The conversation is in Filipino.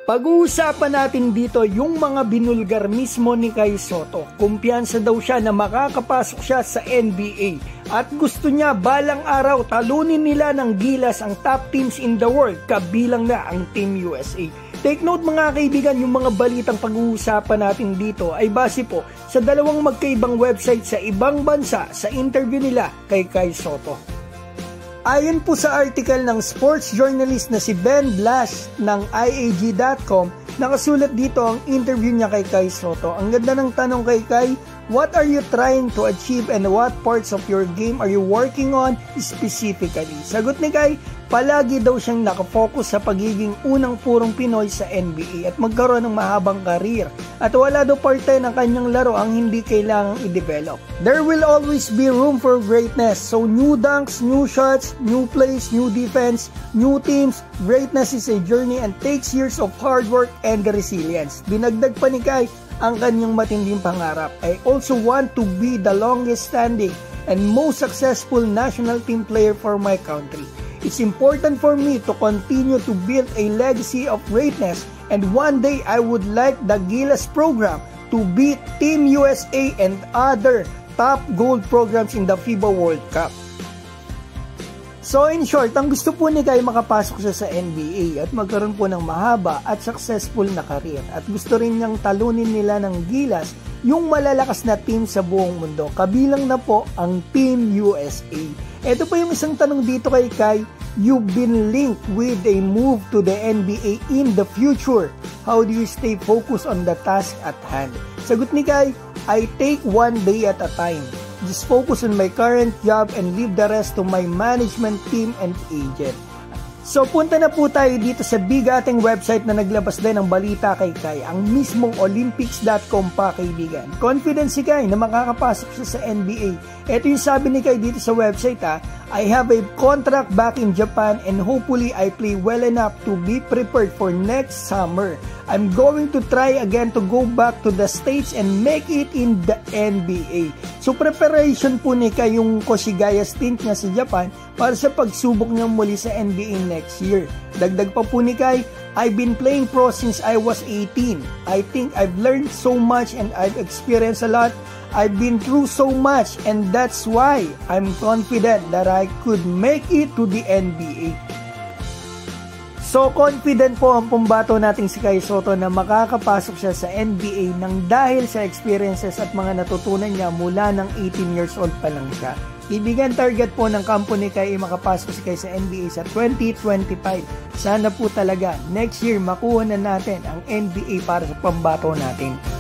Pag-uusapan natin dito yung mga binulgar mismo ni Kai Sotto. Kumpiyansa daw siya na makakapasok siya sa NBA at gusto niya balang araw talunin nila ng gilas ang top teams in the world, kabilang na ang Team USA. Take note mga kaibigan, yung mga balitang pag-uusapan natin dito ay base po sa dalawang magkaibang website sa ibang bansa sa interview nila kay Kai Sotto. Ayon po sa article ng sports journalist na si Ben Blash ng IAG.com, nakasulat dito ang interview niya kay Kai Sotto. Ang ganda ng tanong kay Kai, what are you trying to achieve and what parts of your game are you working on specifically? Sagot ni Kai, palagi daw siyang nakafocus sa pagiging unang purong Pinoy sa NBA at magkaroon ng mahabang karir. At wala daw parte ng kanyang laro ang hindi kailangang i-develop. There will always be room for greatness. So new dunks, new shots, new plays, new defense, new teams. Greatness is a journey and takes years of hard work and resilience. Dinagdag pa ni Kai ang kanyang matinding pangarap. I also want to be the longest standing and most successful national team player for my country. It's important for me to continue to build a legacy of greatness, and one day I would like the Gilas program to beat Team USA and other top gold programs in the FIBA World Cup. So in short, ang gusto po ni Kai makapasok siya sa NBA at magkaroon po ng mahaba at successful na career. At gusto rin niyang talunin nila ng Gilas yung malalakas na team sa buong mundo. Kabilang na po ang Team USA. Ito po yung isang tanong dito kay Kai, you've been linked with a move to the NBA in the future. How do you stay focused on the task at hand? Sagot ni Kai, I take one day at a time. Just focus on my current job and leave the rest to my management team and agent. So punta na po tayo dito sa bigating website na naglabas din ng balita kay Kai, ang mismong Olympics.com pa kaibigan. Confident si Kai na makakapasok siya sa NBA. Ito yung sabi ni Kai dito sa website I have a contract back in Japan and hopefully I play well enough to be prepared for next summer. I'm going to try again to go back to the States and make it in the NBA. So preparation po ni Kai yung Koshigaya stint niya sa Japan para sa pagsubok niya muli sa NBA next year. Dagdag pa po ni Kai, I've been playing pro since I was 18. I think I've learned so much and I've experienced a lot. I've been through so much and that's why I'm confident that I could make it to the NBA. So confident po ang pumbato nating si Kai Sotto na makakapasok siya sa NBA nang dahil sa experiences at mga natutunan niya mula ng 18 years old pa lang siya. Ibigan target po ng kampo ni Kai makapasok si Kai sa NBA sa 2025. Sana po talaga next year makuha na natin ang NBA para sa pambato natin.